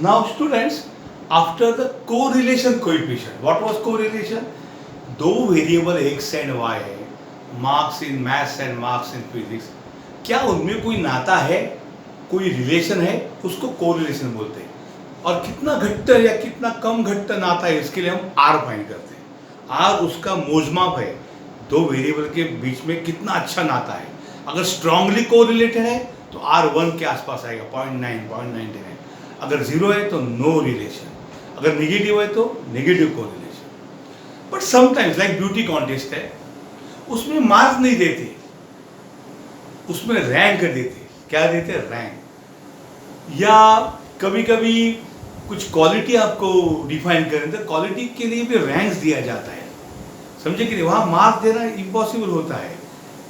Now students, after the correlation coefficient, what was correlation? दो variable x and y है, marks in maths and marks in physics, क्या उनमें कोई नाता है, कोई रिलेशन है, उसको कोरिलेशन बोलते हैं। और कितना घट्ट या कितना कम घट्ट नाता है इसके लिए हम r फाइंड करते हैं। r उसका मोजमाप है, दो वेरिएबल के बीच में कितना अच्छा नाता है। अगर स्ट्रांगली कोरिलेटेड है तो r 1 के आसपास आएगा, 0.9, 0.99। अगर 0 है तो नो रिलेशन, अगर निगेटिव है तो negative correlation. But sometimes like beauty contest है, उसमें मार्क्स नहीं देते, उसमें रैंक देते। क्या देते? रैंक। या कभी कभी कुछ क्वालिटी आपको डिफाइन करें तो क्वालिटी के लिए भी रैंक्स दिया जाता है, समझे कि नहीं? वहाँ मार्क्स देना इम्पॉसिबल होता है।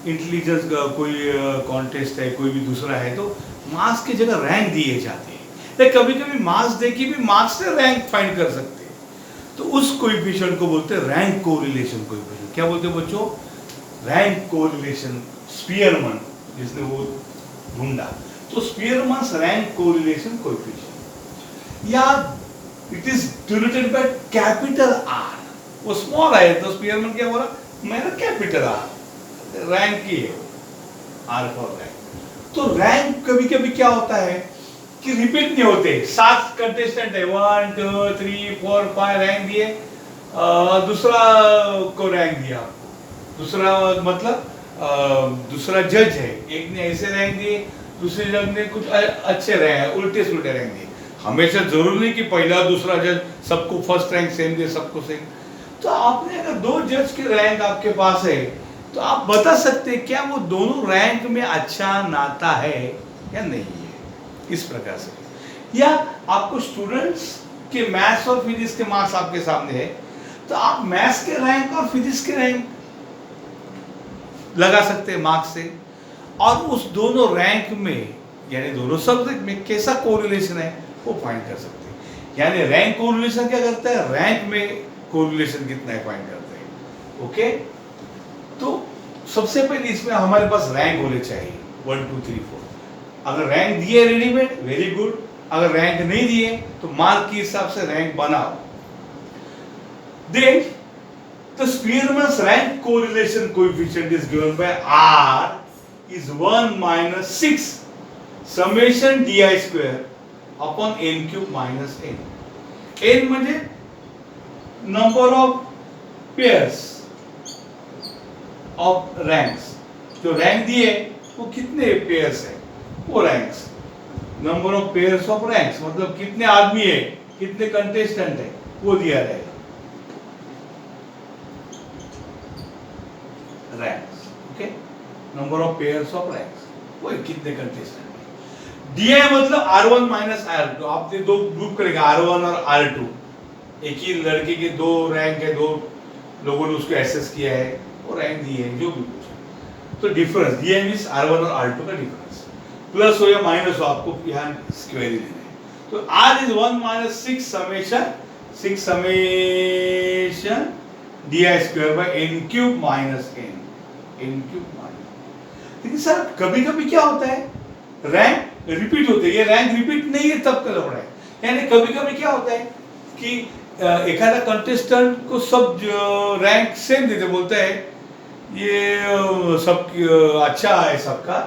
इंटेलिजेंस का कोई कॉन्टेस्ट है, कोई भी दूसरा है, तो मार्क्स की जगह रैंक दिए जाते हैं। या कभी कभी मार्क्स दे के भी मार्क्स से रैंक फाइंड कर सकते हैं, तो उस कोएफिशिएंट को बोलते हैं रैंक कोरिलेशन कोएफिशिएंट। क्या बोलते हैं बच्चों? Rank correlation. स्पीयरमैन जिसने वो ढूंढा, तो स्पीयरमैन्स रैंक कोरिलेशन कोएफिशिएंट। या it is denoted by capital R. वो स्मॉल है तो स्पीयरमैन क्या बोला? मेरा कैपिटल आर, रैंक की है, आर फॉर रैंक। तो रैंक कभी कभी क्या होता है कि रिपीट नहीं होते। 7 कंटेस्टेंट है, 1 2 3 4 5 रैंक दिए, दूसरा को रैंक दिया आपको, दूसरा मतलब दूसरा जज है, एक ने ऐसे रैंक दिए, दूसरे जज ने कुछ अच्छे रैंक, उल्टे सुल्टे रैंक दिए। हमेशा जरूर नहीं कि पहला दूसरा जज सबको फर्स्ट रैंक सेम दे, सबको सेम। तो आपने अगर 2 जज के रैंक आपके पास है तो आप बता सकते हैं क्या वो दोनों रैंक में अच्छा नाता है या नहीं है, इस प्रकार से। या आपको स्टूडेंट्स के मैथ्स और फिजिक्स के मार्क्स आपके सामने है, तो आप मैथ्स के रैंक और फिजिक्स के रैंक लगा सकते हैं मार्क्स से, और उस दोनों रैंक में यानी दोनों सब्जेक्ट में कैसा कोरिलेशन है वो फाइंड कर सकते हैं। यानी रैंक कोरिलेशन क्या करता है, रैंक में कोरिलेशन कितना है फाइंड करते हैं। ओके, तो सबसे पहले इसमें हमारे पास रैंक होने चाहिए 1 2 3 4। अगर रैंक दिए रेडीमेड, वेरी गुड। अगर रैंक नहीं दिए तो मार्क के हिसाब से रैंक बनाओ। Then the Spearman's rank correlation coefficient is given by R is 1 minus 6 summation di square upon n cube minus n. n म्हणजे number of pairs of ranks. जो रैंक दिए वो कितने पेयर्स है, वो ranks. Number of pairs of ranks मतलब कितने आदमी है, कितने कंटेस्टेंट है, वो दिया रहेगा। Ranks, okay, number of pairs of ranks, वो कितने कंटेस्टेंट है। डीआई मतलब R1 माइनस R2। आपने दो ग्रुप करेगा, R1 और R2। एक ही लड़के के 2 रैंक है, 2 लोगों ने उसको एसेस किया है, वो रैंक दी है, जो भी कुछ। तो डिफरेंस डीआई मींस R1 और R2 का डिफरेंस, प्लस हो या माइनस हो, आपको यहाँ स्क्वायर ही लेना है। तो R is 1 minus 6 summation di square by n cube minus n, n cube minus. लेकिन सर कभी कभी क्या होता है, रैंक रिपीट होते हैं। ये रैंक रिपीट नहीं है तब का लफड़ा है। यानी कभी कभी क्या होता है कि एखादा कंटेस्टेंट को सब रैंक सेम देते, बोलते हैं ये सब अच्छा है, सबका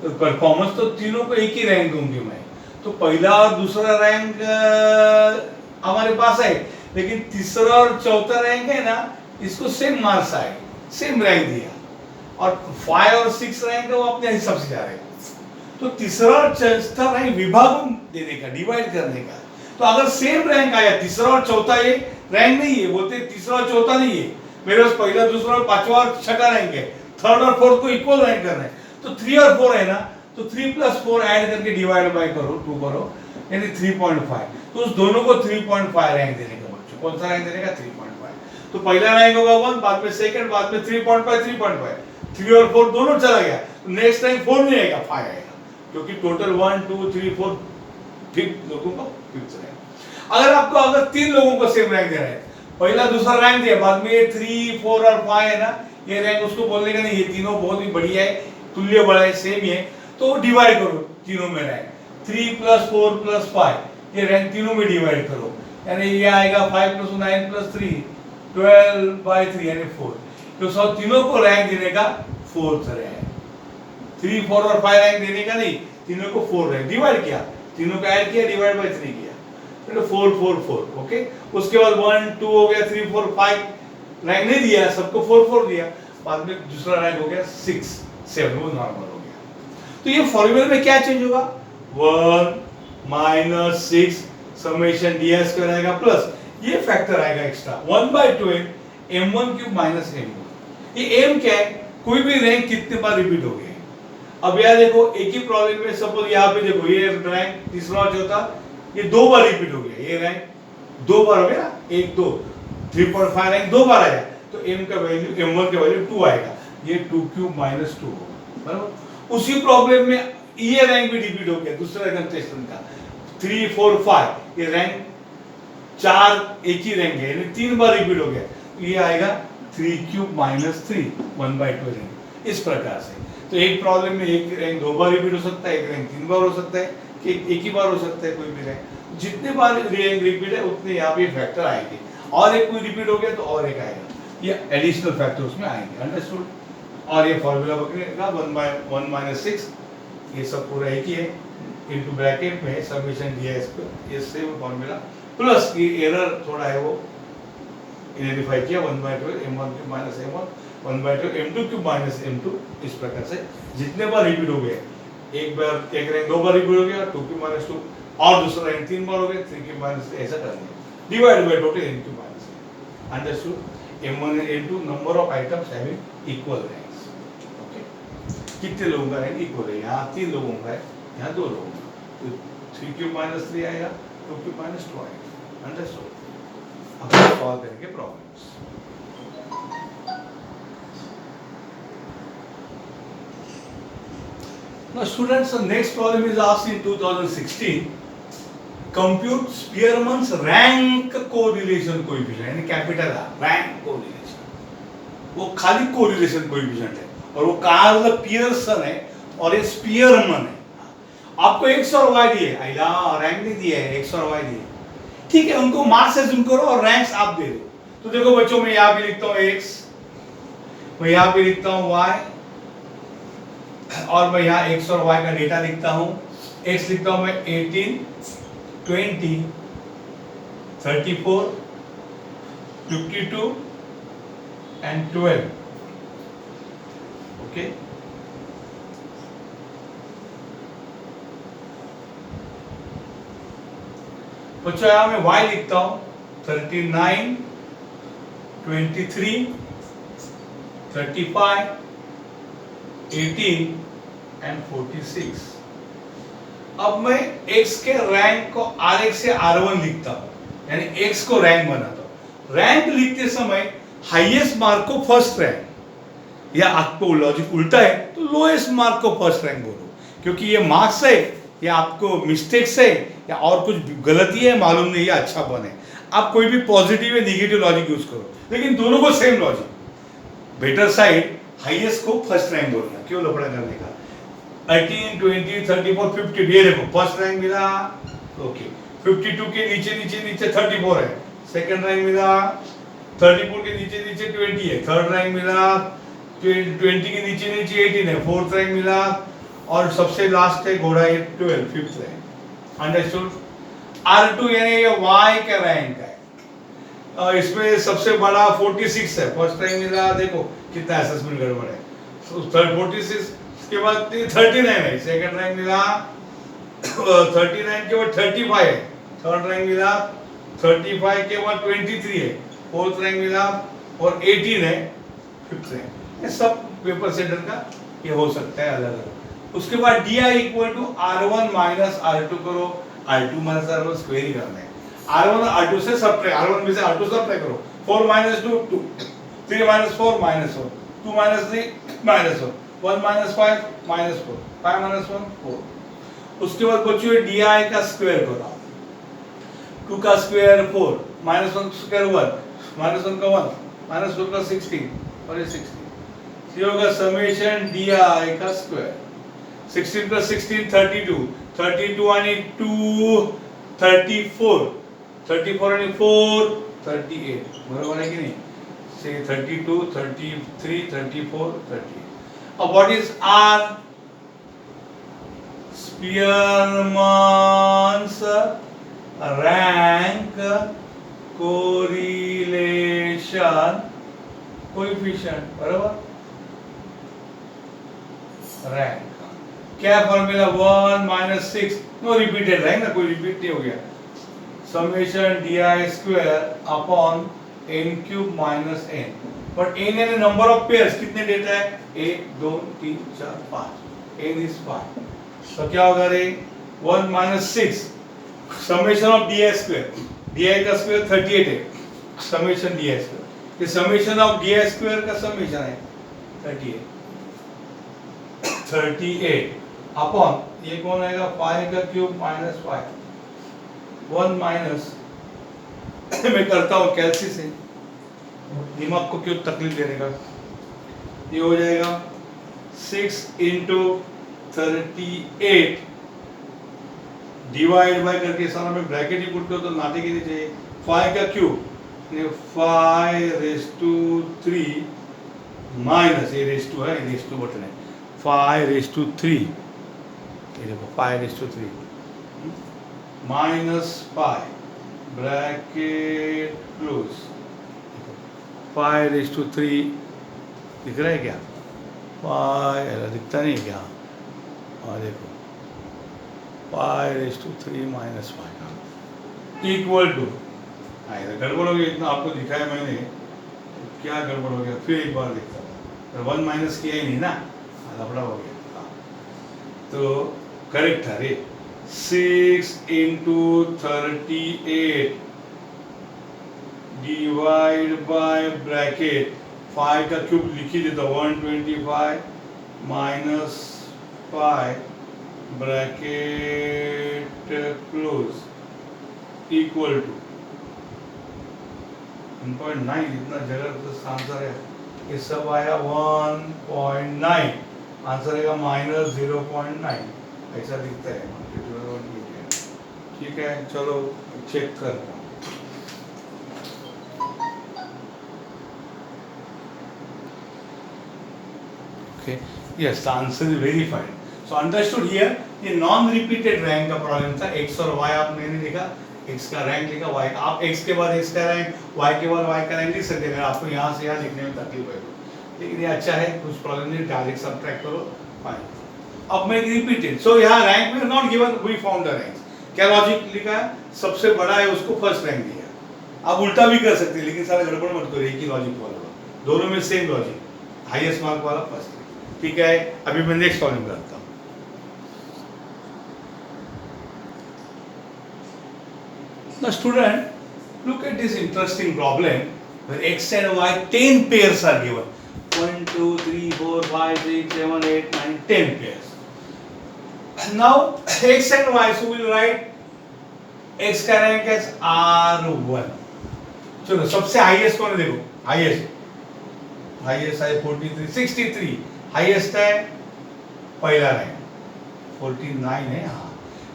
परफॉर्मेंस, तो तीनों को एक ही रैंक दूंगी मैं। तो पहला और दूसरा रैंक हमारे पास है, लेकिन तीसरा और चौथा रैंक है ना, इसको सेम मार्क्स आए, सेम रैंक दिया, और 5 और 6 रैंक वो अपने हिसाब से जा रहे हैं। तो तीसरा और चौथा रैंक विभाजन देने का, डिवाइड करने का। तो अगर सेम रैंक आया, तीसरा और चौथा ये रैंक नहीं है, बोलते तीसरा और चौथा नहीं है, मेरे पास पहला दूसरा और पांचवा और छठा रैंक है, थर्ड और फोर्थ को इक्वल रैंक करना है। तो 3 और 4 है ना, तो 3 + 4 ऐड करके डिवाइड बाय करो, 2 करो, यानी 3.5। तो उस दोनों को 3.5 रैंक देने का बच्चों। कौन सा रैंक देने का? 3.5। तो पहला रैंक होगा 1, बाद में सेकंड, बाद में 3.5 3.5, 3 और 4 दोनों चला गया। तो नेक्स्ट टाइम 4 नहीं आएगा, 5 आएगा, क्योंकि टोटल 1 2 3 4 5 लोगों को 5 रैंक। अगर आपको अगर 3 लोगों को सेम रैंक देना है, पहला दूसरा रैंक दिया, बाद में 3 4 और 5 है ना, ये रैंक उसको बोलने का नहीं, ये तीनों बहुत ही बढ़िया है, तुल्य बड़ा है, सेम ही है, तो डिवाइड करो तीनों में रैंक। 3 + 4 + 5 ये रैंक तीनों में डिवाइड करो, यानी ये आएगा 5 + 9 + 3 12/3 यानी 4। तो सब तीनों को रैंक देने का 4th रैंक, 3, 4 और 5 रैंक देने का नहीं, तीनों को 4 रैंक डिवाइड किया, तीनों को ऐड किया, डिवाइड बाय 3 किया, तो 4 4 4। ओके, उसके बाद 1 2 हो गया, 3 4 5 रैंक नहीं दिया, सबको 4 4 दिया, बाद में दूसरा रैंक हो गया 6 7, वो नॉर्मल हो गया। तो ये फॉर्मूले में क्या चेंज होगा, 1 - 6 समेशन डी स्क्वायर आएगा प्लस ये फैक्टर आएगा एक्स्ट्रा 1/12 m1³ - m1। ये m क्या है, कोई भी रैंक कितने बार रिपीट हो गया। अब यार देखो एक ही प्रॉब्लम में सपोज यहाँ पे देखो ये रैंक तीसरा और चौथा ये 2 बार रिपीट हो गया, ये रैंक 2 बार हो गया, 1 2 3.5 रैंक 2 बार आया, तो m का वैल्यू m1 का वैल्यू 2 आएगा, ये 2³ - 2 होगा, बराबर। उसी प्रॉब्लम में ये रैंक भी रिपीट हो गया दूसरा कंस्ट्रक्शन का 3 4 5, ये रैंक 4 एक ही रैंक है, यानी 3 बार रिपीट हो गया, तो ये आएगा 3³ - 3 1/2 रैंक। इस प्रकार से तो एक प्रॉब्लम में एक रैंक 2 बार रिपीट हो सकता है, एक रैंक 3 बार हो सकता है, कि एक ही बार हो सकता है कोई भी रैंक। जितने बार रैंक रिपीट है उतने यहाँ पे फैक्टर आएंगे, और एक कोई रिपीट हो गया तो और एक आएगा, ये एडिशनल फैक्टर उसमें आएंगे, अंडरस्टूड। और ये फॉर्मूला बनेगा 1 - 6, ये सब पूरा एक ही है, इनटू ब्रैकेट में समेशन डी स्क्वायर, ये सेम फॉर्मूला प्लस ये एरर थोड़ा है वो आइडेंटिफाई किया 1/12 m1³ - m1 1/2 m2³ - m2। इस प्रकार से जितने बार रिपीट हो गए, एक बार एक रैंक 2 बार रिपीट हो गया 2³ - 2, और दूसरा रैंक 3 बार हो गया 3³ - ऐसा करना है, divide by total n³ - understood. m1 and m2 number of items having equal ranks. Okay, कितने लोगों का रैंक इक्वल है, यहाँ 3 लोगों का है, यहाँ 2 लोगों का, तो 3³ - 3 आएगा, 2³ - 2 आएगा, अंडरस्टूड। अब सॉल्व करेंगे problems. Now students, the next problem is asked in 2016. Compute Spearman's rank correlation coefficient, यानी कैपिटल रैंक कोरिलेशन। वो खाली कोरिलेशन कोएफिशिएंट है, और वो कार्ल पियर्सन है और ये स्पीयरमन है। आपको x और y दिए, आइला रैंक नहीं दिया है, x और y दिए, ठीक है, उनको मार्क्स एज्यूम करो और रैंक्स आप दे दो। तो देखो बच्चों, मैं यहाँ पे लिखता हूँ x, मैं यहाँ पे लिखता हूँ y, और मैं यहाँ x और y का डेटा लिखता हूँ। x लिखता हूँ मैं 18 20 34 52 and 12। ओके, बच्चों यहाँ मैं y लिखता हूँ 39 23 35 18 and 46। अब मैं x के रैंक को rx से r1 लिखता हूँ, यानी x को रैंक बनाता हूँ। रैंक लिखते समय हाईएस्ट मार्क को फर्स्ट रैंक, या आपको लॉजिक उल्टा है तो लोएस्ट मार्क को फर्स्ट रैंक बोलो, क्योंकि ये मार्क्स है या आपको मिस्टेक्स है या और कुछ गलती है मालूम नहीं, या अच्छा बने। आप कोई भी पॉजिटिव या नेगेटिव लॉजिक यूज करो, लेकिन दोनों को same logic, better side highest को फर्स्ट रैंक बोलना, क्यों लफड़ा करने का। 18 20 34 50, ये देखो फर्स्ट रैंक मिला, ओके। 52 के नीचे नीचे नीचे 34 है, सेकंड रैंक मिला। 34 के नीचे नीचे 20 है, थर्ड रैंक मिला। 20 के नीचे नीचे 18 है, फोर्थ रैंक मिला। और सबसे लास्ट है घोड़ा, ये 12 फिफ्थ रैंक। अंडरस्टूड। R2 यानी ये Y का रैंक है, इसमें सबसे बड़ा 46 है, फर्स्ट रैंक मिला। देखो कितना असेसमेंट गड़बड़ है, थर्ड 46 के बाद 39 है, सेकंड रैंक मिला। 39 के बाद 35 है, थर्ड रैंक मिला। 35 के बाद 23 है, फोर्थ रैंक मिला। और 18 है, फिफ्थ रैंक। ये सब पेपर सेटर का ये हो सकता है अलग अलग। उसके बाद DI equal to R1 minus R2 करो, R2 माइनस R1 स्क्वायर ही करना है। R1 और R2 से सब्ट्रैक्ट, R1 में से R2 सब्ट्रैक्ट करो। 4 minus 2 2, 3 minus 4 minus 1, 2 minus 3 minus 1, 1 minus 5 minus 4, 5 minus 1 4। उसके बाद बच्चों DI का स्क्वायर करो, 2 का स्क्वायर 4, माइनस 1 स्क्वायर 1, माइनस 1 का 1, माइनस 4 का 16 और ये 16। ये होगा समेशन DI का स्क्वायर। 16 plus 16 32, 32 आणि 2 34 34 आणि 4 38 बरोबर आहे की नाही से 32 33 34 38 what is R Spearman's rank correlation coefficient बरोबर रैंक क्या formula 1 minus 6 no repeated rank ना कोई रिपीट नहीं हो गया summation di square upon n cube minus n but n है नंबर ऑफ पेयर्स कितने देता है 1 2 3 4 5 n इज 5 तो क्या होगा रे 1 minus 6 summation of di square di का स्क्वायर 38 है समेशन di स्क्वायर ये समेशन ऑफ di स्क्वायर का समेशन है 38 अपॉन ये कौन आएगा 5 का क्यूब माइनस 5 1 माइनस मैं करता हूँ कैलसी से दिमाग को क्यों तकलीफ देने का ये हो जाएगा 6 इंटू 38 डिवाइड बाय करके सारा में ब्रैकेट ही पुट करो तो नाटे के नीचे 5 का क्यूब 5⁻³ माइनस ये रेस टू है रेस टू बटन है 5⁻³ ये देखो 5⁻³ माइनस 5 ब्रैकेट क्लोज 5⁻³ दिख रहा है क्या 5 दिखता नहीं क्या और देखो 5⁻³ माइनस 5 इक्वल टू गड़बड़ हो गया इतना आपको दिखाया मैंने क्या गड़बड़ हो गया फिर एक बार देखता हूँ 1 माइनस किया ही नहीं ना लफड़ा हो गया तो करेक्ट था रे 6 इंटू 38 डिवाइड बाय ब्रैकेट 5 का क्यूब लिख ही देता 125 minus 5 bracket close equal to 1.9 इतना जबरदस्त आंसर है ये सब आया 1.9 आंसर आएगा माइनस 0.9 ऐसा दिखता है ठीक है चलो चेक करता हूँ okay yes the answer is verified so understood here ये नॉन रिपीटेड रैंक का प्रॉब्लम था x और y आप मैंने लिखा x का रैंक लिखा y आप x के बाद x का रैंक y के बाद y का रैंक लिख सकते हैं आपको यहाँ से यहाँ लिखने में तकलीफ है लेकिन ये अच्छा है कुछ प्रॉब्लम नहीं डायरेक्ट सब्ट्रैक्ट करो फाइन अब मैं रिपीटेड सो यहाँ रैंक में not given we found the rank क्या लॉजिक लिखा है सबसे बड़ा है उसको फर्स्ट रैंक दिया आप उल्टा भी कर सकते हैं लेकिन सारा गड़बड़ मत करो एक ही लॉजिक वाला दोनों में सेम लॉजिक हाईएस्ट मार्क वाला फर्स्ट ठीक है अभी मैं नेक्स्ट प्रॉब्लम करता हूँ Now student, look at this interesting problem where x and y 10 pairs are given. 1, 2, 3, 4, 5, 6, 7, 8, 9, 10 pairs. And now x and y, so we'll write x का rank as R1. चलो सबसे हाईएस्ट कौन है देखो हाईएस्ट है 43, 63 highest है पहला रैंक 49 है हाँ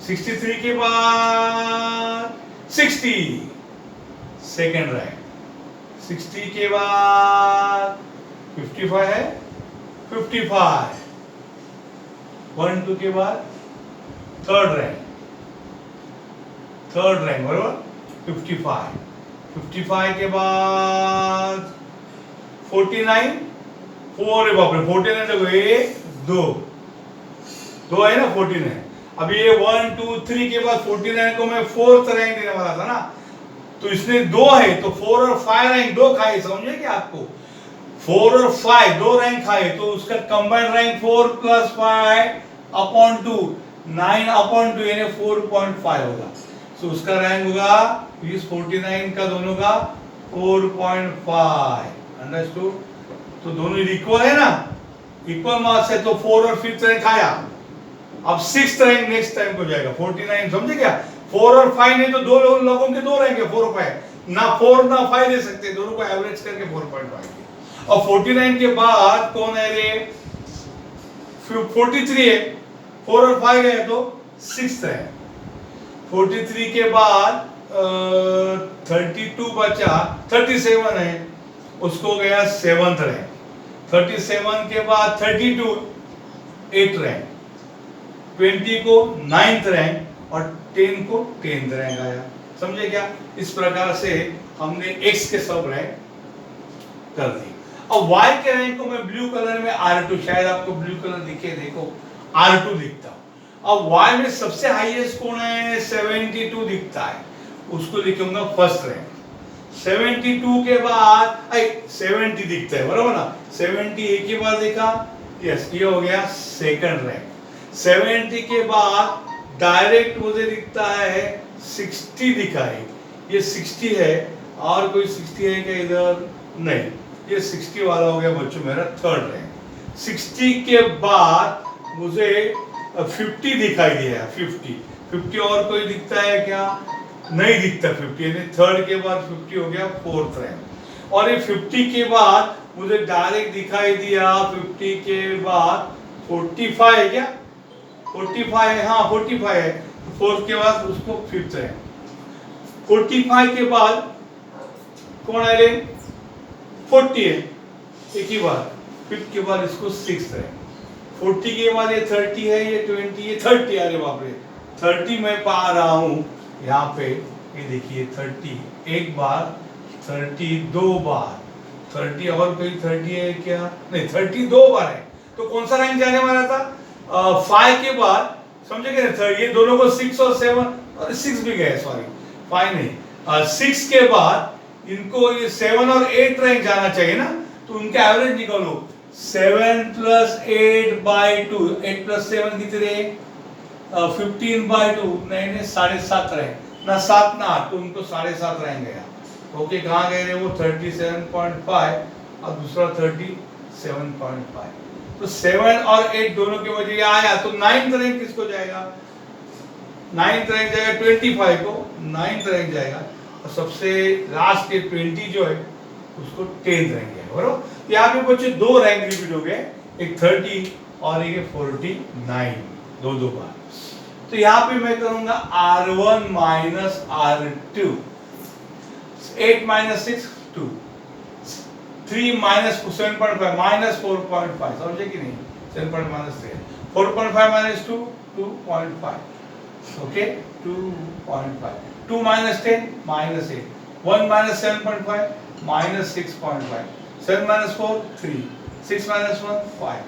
63 के बाद 60 सेकेंड रैंक 60 के बाद 55 है 55 1 2 के बाद थर्ड रैंक बराबर 55 के बाद 49 4 है बाप रे 49 देखो 1 2 है ना 49 अभी ये 1 2 3 के बाद 49 को मैं फोर्थ रैंक देने वाला था ना तो इसने 2 है तो 4 और 5 रैंक 2 खाए समझे क्या आपको 4 और 5 2 रैंक खाए तो उसका combined rank 4 plus 5 upon 2 9 upon 2 यानी 4.5 होगा तो उसका रैंक होगा इस 49 का दोनों का 4.5 अंडरस्टूड तो दोनों इक्वल है ना इक्वल मार्क्स है तो 4 और 5th रैंक आया अब 6th रैंक नेक्स्ट टाइम को जाएगा 49 समझे क्या 4 और 5 नहीं तो दो लोगों के 2 रैंक है 4 और 5 ना 4 ना 5 दे सकते दोनों को एवरेज करके 4.5 और 49 के बाद कौन है रे 43 है 4 और 5 है तो 6th है 43 के बाद 32 बचा, 37 है, उसको गया 7th रैंक। 37 के बाद 32 8th रैंक, 20 को 9th रैंक और 10 को 10th रैंक आया। समझे क्या? इस प्रकार से हमने x के सब रैंक कर दी। अब y के रैंक को मैं ब्लू कलर में R2, शायद आपको ब्लू कलर दिखे, देखो R2 दिखता। अब y में सबसे हाईएस्ट कौन है? 72 दिखता है, उसको लिखूंगा फर्स्ट रैंक। 72 के बाद 70 दिखता है, बराबर ना? 70 एक ही बार देखा, यस, ये हो गया सेकंड रैंक। 70 के बाद डायरेक्ट मुझे दिखता है 60 दिखा है, ये 60 है, और कोई 60 है क्या इधर? नहीं, ये 60 वाला हो गया बच्चों मेरा थर्ड रैंक। 60 के बाद मुझे 50 दिखाई दिया, 50 और कोई दिखता है क्या? नहीं दिखता 50, यानी थर्ड के बाद 50 हो गया फोर्थ रैंक। और ये 50 के बाद मुझे डायरेक्ट दिखाई दिया 50 के बाद 45 है क्या? 45 है, हाँ 45 है, फोर्थ के बाद उसको फिफ्थ रैंक। 45 के बाद कौन है? 40 है, एक ही बार, फिफ्थ के बाद इसको सिक्स्थ रैंक। 40 के बाद ये 30 है, ये 20, ये 30, अरे बाप रे, 30 मैं पा रहा हूँ यहाँ पे, ये देखिए 30 एक बार, 30 दो बार, 30 और कोई 30 है क्या? नहीं, 30 दो बार है, तो कौन सा रैंक जाने वाला था? 5 के बाद, समझे क्या? ये दोनों को 6 और 7, और 6 भी गए, सॉरी 5 नहीं, 6 के बाद इनको ये 7 और 8 रैंक जाना चाहिए ना, तो उनके एवरेज निकालो। 7 + 8/2, 8 + 7 कितने? 15/2, नहीं 7.5 रैंक, ना 7 ना 8, तो उनको 7.5 रैंक गया। ओके, कहाँ गए रे वो? 37.5 और दूसरा 37.5, तो 7 और 8 दोनों के वजह ये आया, तो 9th रैंक किसको जाएगा? 9th रैंक जाएगा 25 को, 9th रैंक जाएगा, और सबसे लास्ट के 20 जो है उसको 10th रैंक जाएगा, बराबर? यहाँ पे बच्चे दो रैंक रिपीट हो गए, एक 30 और एक 49, दो बार। तो यहाँ पे मैं करूंगा R1 - R2, 8 - 6 2, 3 - 7.5 - 4.5, समझे कि नहीं? 7.5 -3, 4.5 - 2 2.5, ओके 2.5, 2 - 10 -8, 1 - 7.5 -6.5, 7 - 4 3, 6 - 1 5,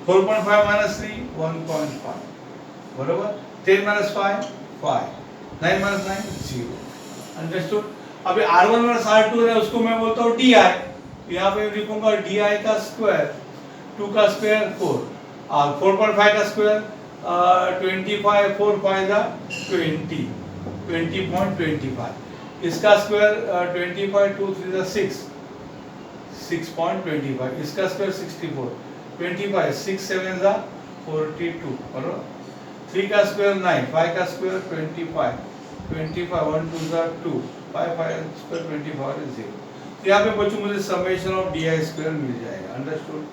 4.5 - 3 1.5, बराबर? 10 - 5 5, 9 - 9 0, अंडरस्टूड? अभी R1 - R2 है, उसको मैं बोलता हूँ DI, यहाँ पे लिखूंगा DI का स्क्वायर, 2 का स्क्वायर 4, और 4.5 का स्क्वायर 25, 4 5 20, 20.25, इसका स्क्वायर 25, 2 3 6, 6.25, इसका स्क्वायर 64, 25, 6 7 42, बराबर? 3 का स्क्वायर 9, 5 का स्क्वायर 25, 25 1 2 2, 5 5 स्क्वायर 25 is 0। तो यहाँ पे बच्चों मुझे समेशन ऑफ DI स्क्वायर मिल जाएगा, अंडरस्टूड?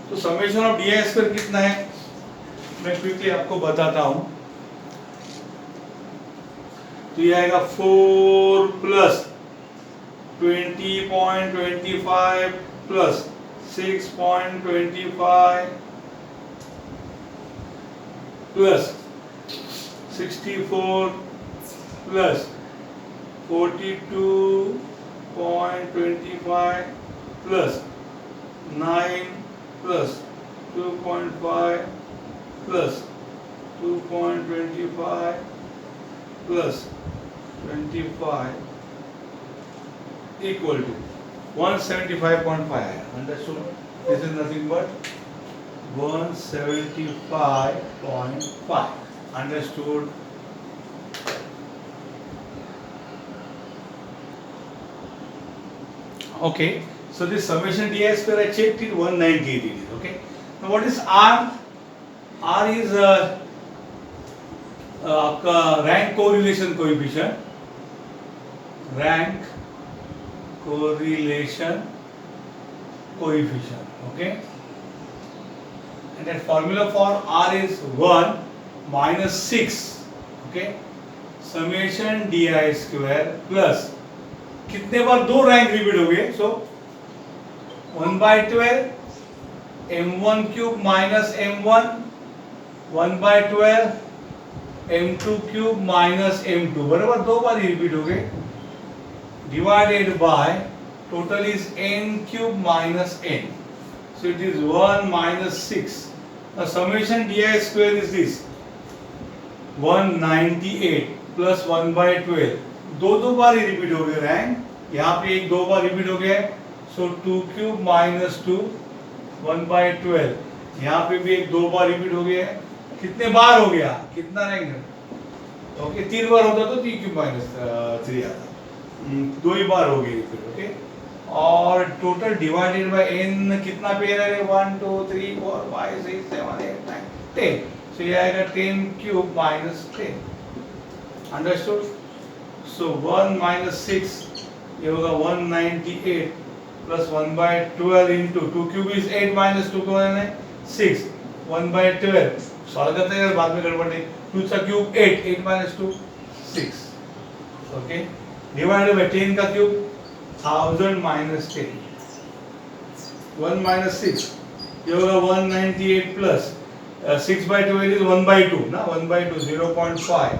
तो समेशन ऑफ DI स्क्वायर कितना है मैं क्विकली आपको बताता हूँ। तो ये आएगा 4 + 20.25 + 6.25 + 64 + 42.25 + 9 + 2.5 + 2.25 + 25 equal to 175.5 है, understood? This is nothing but 175.5, understood? Okay, so this summation DI square I checked it, 198 it is, okay? Now what is R? R is आपका rank correlation coefficient, rank correlation coefficient, okay? And that formula for R is 1 - 6, okay? Summation D I square plus कितने बार दो rank repeat हो गए, सो 1/12 m1 cube minus m1, 1/12 m2 cube minus m2, बराबर दो बार repeat हो गए, divided by total is n cube minus n, so it is 1 minus 6. Now summation di square is this 198 plus 1/12, दो बार ही repeat हो गए rank, यहाँ पे एक दो बार रिपीट हो गया, सो 2 क्यूब माइनस 2 1/12, यहाँ पे भी एक दो बार रिपीट हो गया, कितने बार हो गया, कितना रैंक, ओके 3 बार होता तो 3 क्यूब माइनस 3 आता, दो ही बार हो गई रिपीट, ओके। और टोटल डिवाइडेड बाय n कितना पेयर है, 1 2 3 4 5 6 7 8 9 10, सो ये आएगा 10 क्यूब माइनस 10, अंडरस्टूड। सो 1 माइनस 6 ये होगा 198 plus 1/12 into 2 cube is 8 minus 2 को है 6, 1/12 सॉल्व करते हैं बाद में गड़बड़ नहीं, 2 का cube 8, 8 minus 2 6, okay, divided by 10 का क्यूब 1000 माइनस 10, 1 माइनस 6 ये होगा 198 प्लस 6/12 इज 1/2 ना, 1/2 0.5,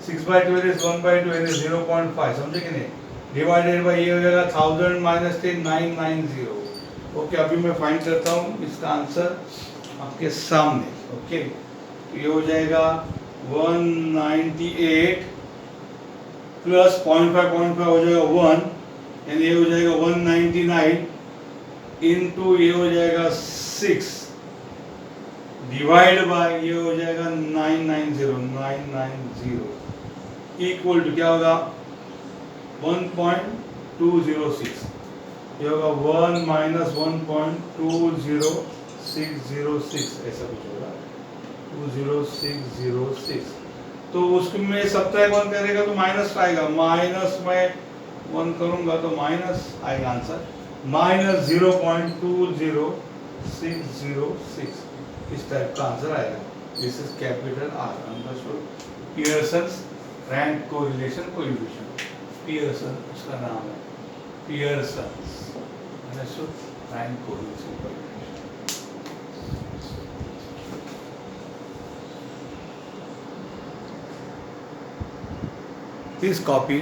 6/12 इज 1/2 यानी 0.5, समझे कि नहीं, डिवाइडेड बाय ये हो जाएगा 1000 माइनस 10 990, ओके। अभी मैं फाइंड करता हूँ इसका आंसर आपके सामने, ओके, ये हो जाएगा 198 प्लस 0.5 हो जाएगा 1, यानी ये हो जाएगा 199 इंटू ये हो जाएगा 6 डिवाइड बाय ये हो जाएगा 990 इक्वल टू क्या होगा 1.206, ये होगा 1 माइनस 1.20606, ऐसा कुछ होगा 20606, तो उसमें सब्ट्रैक्ट 1 करेगा तो माइनस आएगा, माइनस में 1 करूंगा तो माइनस आएगा आंसर, माइनस 0.20606, इस टाइप का आंसर आएगा, this is capital R, understood. Pearson's rank correlation coefficient, Pearson उसका नाम है, Pearson's, understood, rank correlation coefficient. Please copy